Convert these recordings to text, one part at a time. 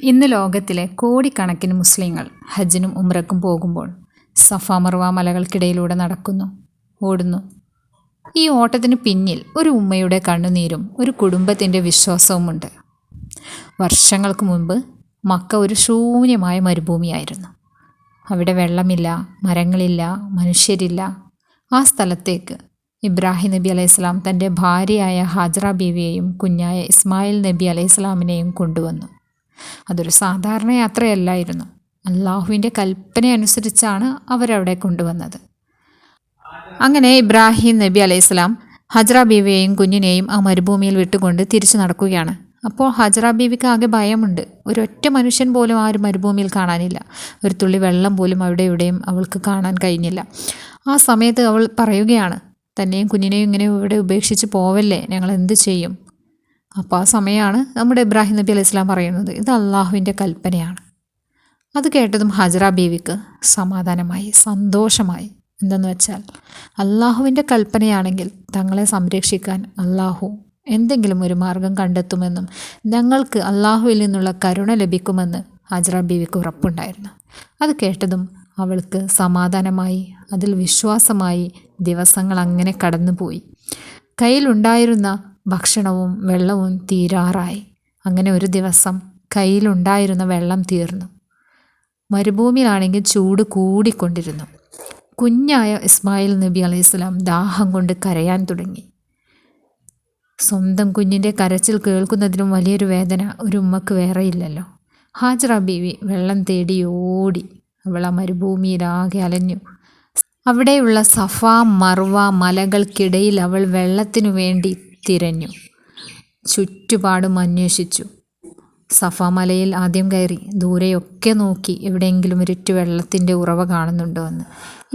ഇന്ന് ലോകത്തിലെ കോടിക്കണക്കിന് മുസ്ലിങ്ങൾ ഹജ്ജിനും ഉംറയ്ക്കും പോകുമ്പോൾ സഫ മർവ മലകൾക്കിടയിലൂടെ നടക്കുന്നു, ഓടുന്നു. ഈ ഓട്ടത്തിന് പിന്നിൽ ഒരു ഉമ്മയുടെ കണ്ണുനീരും ഒരു കുടുംബത്തിൻ്റെ വിശ്വാസവുമുണ്ട്. വർഷങ്ങൾക്ക് മുൻപ് മക്ക ഒരു ശൂന്യമായ മരുഭൂമിയായിരുന്നു. അവിടെ വെള്ളമില്ല, മരങ്ങളില്ല, മനുഷ്യരില്ല. ആ സ്ഥലത്തേക്ക് ഇബ്രാഹിം നബി അലൈഹിസ്ലാം തൻ്റെ ഭാര്യയായ ഹാജറ ബീവിയെയും കുഞ്ഞായ ഇസ്മായിൽ നബി അലൈഹിസ്ലാമിനെയും കൊണ്ടുവന്നു. അതൊരു സാധാരണ യാത്രയല്ലായിരുന്നു. അള്ളാഹുവിൻ്റെ കൽപ്പന അനുസരിച്ചാണ് അവരവിടെ കൊണ്ടുവന്നത്. അങ്ങനെ ഇബ്രാഹിം നബി അലൈഹിസ്ലാം ഹജറ ബീവിയെയും കുഞ്ഞിനെയും ആ മരുഭൂമിയിൽ വിട്ടുകൊണ്ട് തിരിച്ചു നടക്കുകയാണ്. അപ്പോൾ ഹജറ ബീവിക്ക് ആകെ ഭയമുണ്ട്. ഒരൊറ്റ മനുഷ്യൻ പോലും ആ ഒരു മരുഭൂമിയിൽ കാണാനില്ല. ഒരു തുള്ളി വെള്ളം പോലും അവിടെ ഇവിടെയും അവൾക്ക് കാണാൻ കഴിഞ്ഞില്ല. ആ സമയത്ത് അവൾ പറയുകയാണ്, തന്നെയും കുഞ്ഞിനെയും ഇങ്ങനെ ഇവിടെ ഉപേക്ഷിച്ച് പോവല്ലേ, ഞങ്ങൾ എന്ത് ചെയ്യും? അപ്പോൾ ആ സമയമാണ് നമ്മുടെ ഇബ്രാഹിം നബി അലൈഹി സ്വലാം പറയുന്നത്, ഇത് അള്ളാഹുവിൻ്റെ കൽപ്പനയാണ്. അത് കേട്ടതും ഹജറ ബീവിക്ക് സമാധാനമായി, സന്തോഷമായി. എന്തെന്ന് വെച്ചാൽ അള്ളാഹുവിൻ്റെ കൽപ്പനയാണെങ്കിൽ തങ്ങളെ സംരക്ഷിക്കാൻ അള്ളാഹു എന്തെങ്കിലും ഒരു മാർഗം കണ്ടെത്തുമെന്നും ഞങ്ങൾക്ക് അള്ളാഹുവിൽ നിന്നുള്ള കരുണ ലഭിക്കുമെന്ന് ഹജറ ബീവിക്ക് ഉറപ്പുണ്ടായിരുന്നു. അത് കേട്ടതും അവൾക്ക് സമാധാനമായി, അതിൽ വിശ്വാസമായി. ദിവസങ്ങൾ അങ്ങനെ കടന്നുപോയി. കയ്യിലുണ്ടായിരുന്ന ഭക്ഷണവും വെള്ളവും തീരാറായി. അങ്ങനെ ഒരു ദിവസം കയ്യിലുണ്ടായിരുന്ന വെള്ളം തീർന്നു. മരുഭൂമിയിലാണെങ്കിൽ ചൂട് കൂടിക്കൊണ്ടിരുന്നു. കുഞ്ഞായ ഇസ്മായിൽ നബി അലൈഹിസ്സലാം ദാഹം കൊണ്ട് കരയാൻ തുടങ്ങി. സ്വന്തം കുഞ്ഞിൻ്റെ കരച്ചിൽ കേൾക്കുന്നതിനും വലിയൊരു വേദന ഒരു ഉമ്മക്ക് വേറെയില്ലല്ലോ. ഹാജറ ബീവി വെള്ളം തേടി ഓടി. അവൾ ആ മരുഭൂമിയിലാകെ അലഞ്ഞു. അവിടെയുള്ള സഫ മർവ മലകൾക്കിടയിൽ അവൾ വെള്ളത്തിനു വേണ്ടി തിരഞ്ഞു. ചുറ്റുപാടും അന്വേഷിച്ചു. സഫ മലയിൽ ആദ്യം കയറി. ദൂരെയൊക്കെ നോക്കി, എവിടെയെങ്കിലും ഒരിറ്റു വെള്ളത്തിൻ്റെ ഉറവ കാണുന്നുണ്ടോ എന്ന്.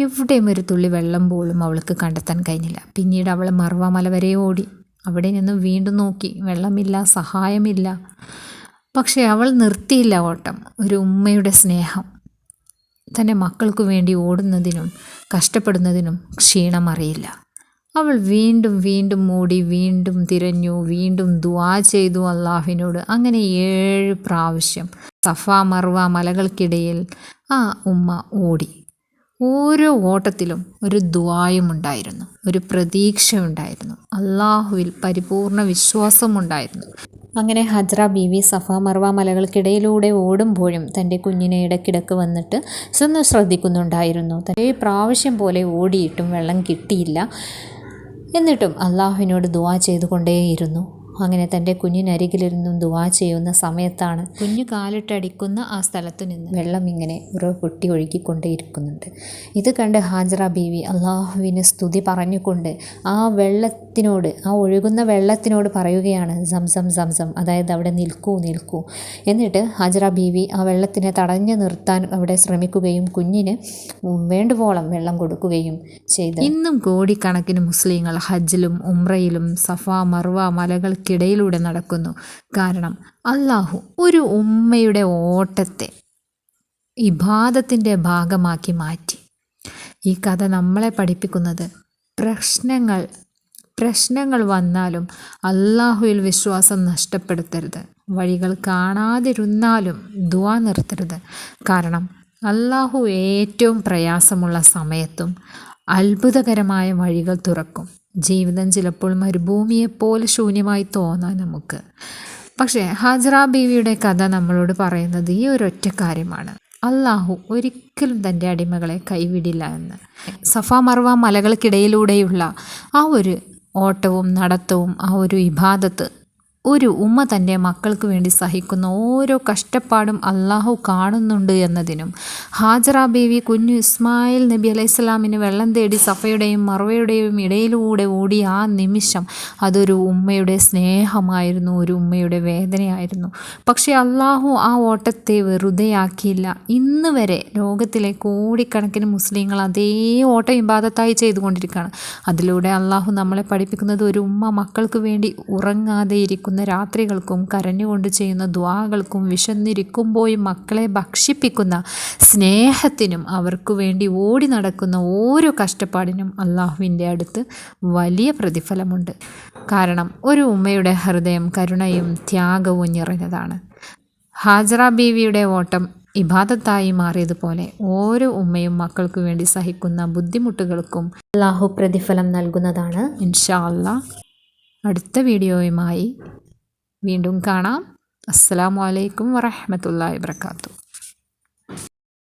എവിടെയും ഒരു തുള്ളി വെള്ളം പോലും അവൾക്ക് കണ്ടെത്താൻ കഴിഞ്ഞില്ല. പിന്നീട് അവൾ മർവ മല വരെ ഓടി. അവിടെ നിന്ന് വീണ്ടും നോക്കി, വെള്ളമില്ല, സഹായമില്ല. പക്ഷേ അവൾ നിർത്തിയില്ല ഓട്ടം. ഒരു ഉമ്മയുടെ സ്നേഹം. തൻ്റെ മക്കൾക്ക് വേണ്ടി ഓടുന്നതിനും കഷ്ടപ്പെടുന്നതിനും ക്ഷീണം അറിയില്ല. അവൾ വീണ്ടും വീണ്ടും ഓടി, വീണ്ടും തിരഞ്ഞു, വീണ്ടും ദുആ ചെയ്തു അള്ളാഹുവിനോട്. അങ്ങനെ 7 പ്രാവശ്യം സഫ മർവ മലകൾക്കിടയിൽ ആ ഉമ്മ ഓടി. ഓരോ ഓട്ടത്തിലും ഒരു ദുആയും ഉണ്ടായിരുന്നു, ഒരു പ്രതീക്ഷ ഉണ്ടായിരുന്നു, അള്ളാഹുവിൽ പരിപൂർണ വിശ്വാസമുണ്ടായിരുന്നു. അങ്ങനെ ഹജറ ബീവി സഫ മർവ മലകൾക്കിടയിലൂടെ ഓടുമ്പോഴും തൻ്റെ കുഞ്ഞിനെ ഇടയ്ക്കിടയ്ക്ക് വന്നിട്ട് ശ്രദ്ധിക്കുന്നുണ്ടായിരുന്നു. തൻ്റെ പ്രാവശ്യം പോലെ ഓടിയിട്ടും വെള്ളം കിട്ടിയില്ല. എന്നിട്ടും അള്ളാഹുവിനോട് ദുആ ചെയ്തുകൊണ്ടേയിരുന്നു. അങ്ങനെ തൻ്റെ കുഞ്ഞിനരികിലിരുന്നും ദുആ ചെയ്യുന്ന സമയത്താണ് കുഞ്ഞു കാലിട്ടടിക്കുന്ന ആ സ്ഥലത്തു നിന്ന് വെള്ളം ഇങ്ങനെ പൊട്ടി ഒഴുകിക്കൊണ്ടേയിരിക്കുന്നുണ്ട്. ഇത് കണ്ട് ഹാജറ ബീവി അള്ളാഹുവിന് സ്തുതി പറഞ്ഞുകൊണ്ട് ആ വെള്ളത്തിനോട്, ആ ഒഴുകുന്ന വെള്ളത്തിനോട് പറയുകയാണ്, സംസം സംസം, അതായത് അവിടെ നിൽക്കൂ നിൽക്കൂ. എന്നിട്ട് ഹാജറ ബീവി ആ വെള്ളത്തിനെ തടഞ്ഞു നിർത്താൻ അവിടെ ശ്രമിക്കുകയും കുഞ്ഞിന് വേണ്ടുവോളം വെള്ളം കൊടുക്കുകയും ചെയ്തു. ഇന്നും കോടിക്കണക്കിന് മുസ്ലിങ്ങൾ ഹജ്ജിലും ഉംറയിലും സഫ മർവ മലകൾക്കിടയിലൂടെ നടക്കുന്നു. കാരണം അള്ളാഹു ഒരു ഉമ്മയുടെ ഓട്ടത്തെ ഇബാദത്തിൻ്റെ ഭാഗമാക്കി മാറ്റി. ഈ കഥ നമ്മളെ പഠിപ്പിക്കുന്നത് പ്രശ്നങ്ങൾ വന്നാലും അള്ളാഹുവിൽ വിശ്വാസം നഷ്ടപ്പെടുത്തരുത്. വഴികൾ കാണാതിരുന്നാലും ദുആ നിർത്തരുത്. കാരണം അള്ളാഹു ഏറ്റവും പ്രയാസമുള്ള സമയത്തും അത്ഭുതകരമായ വഴികൾ തുറക്കും. ജീവിതം ചിലപ്പോൾ മരുഭൂമിയെപ്പോലെ ശൂന്യമായി തോന്നാം നമുക്ക്. പക്ഷേ ഹാജറ ബീവിയുടെ കഥ നമ്മളോട് പറയുന്നത് ഈ ഒരൊറ്റ കാര്യമാണ്, അള്ളാഹു ഒരിക്കലും തൻ്റെ അടിമകളെ കൈവിടില്ല എന്ന്. സഫ മർവ മലകൾക്കിടയിലൂടെയുള്ള ആ ഒരു ഓട്ടവും നടത്തവും ആ ഒരു ഇബാദത്ത്, ഒരു ഉമ്മ തൻ്റെ മക്കൾക്ക് വേണ്ടി സഹിക്കുന്ന ഓരോ കഷ്ടപ്പാടും അള്ളാഹു കാണുന്നുണ്ട് എന്നതിനും, ഹാജറ ബീവി കുഞ്ഞു ഇസ്മായിൽ നബി അലൈഹിസ്സലാമിന് വെള്ളം തേടി സഫയുടെയും മർവയുടെയും ഇടയിലൂടെ ഓടിയ ആ നിമിഷം അതൊരു ഉമ്മയുടെ സ്നേഹമായിരുന്നു, ഒരു ഉമ്മയുടെ വേദനയായിരുന്നു. പക്ഷേ അള്ളാഹു ആ ഓട്ടത്തെ വെറുതെയാക്കിയില്ല. ഇന്ന് വരെ ലോകത്തിലെ കോടിക്കണക്കിന് മുസ്ലിങ്ങൾ അതേ ഓട്ടം ഇബാദത്തായി ചെയ്തുകൊണ്ടിരിക്കുകയാണ്. അതിലൂടെ അള്ളാഹു നമ്മളെ പഠിപ്പിക്കുന്നത്, ഒരു ഉമ്മ മക്കൾക്ക് വേണ്ടി ഉറങ്ങാതെ ഇരിക്കുന്ന രാത്രികൾക്കും കരഞ്ഞുകൊണ്ട് ചെയ്യുന്ന ദുആകൾക്കും വിശന്നിരിക്കുമ്പോഴും മക്കളെ ഭക്ഷിപ്പിക്കുന്ന സ്നേഹത്തിനും അവർക്ക് വേണ്ടി ഓടി നടക്കുന്ന ഓരോ കഷ്ടപ്പാടിനും അള്ളാഹുവിൻ്റെ അടുത്ത് വലിയ പ്രതിഫലമുണ്ട്. കാരണം ഒരു ഉമ്മയുടെ ഹൃദയം കരുണയും ത്യാഗവും നിറഞ്ഞതാണ്. ഹാജറ ബീവിയുടെ ഓട്ടം ഇബാദത്തായി മാറിയതുപോലെ ഓരോ ഉമ്മയും മക്കൾക്ക് വേണ്ടി സഹിക്കുന്ന ബുദ്ധിമുട്ടുകൾക്കും അല്ലാഹു പ്രതിഫലം നൽകുന്നതാണ്. ഇൻഷാ അല്ലാഹ് അടുത്ത വീഡിയോയുമായി വീണ്ടും കാണാം. അസ്സലാമു അലൈക്കും വറഹ്മത്തുള്ളാഹി വബറകാതുഹു.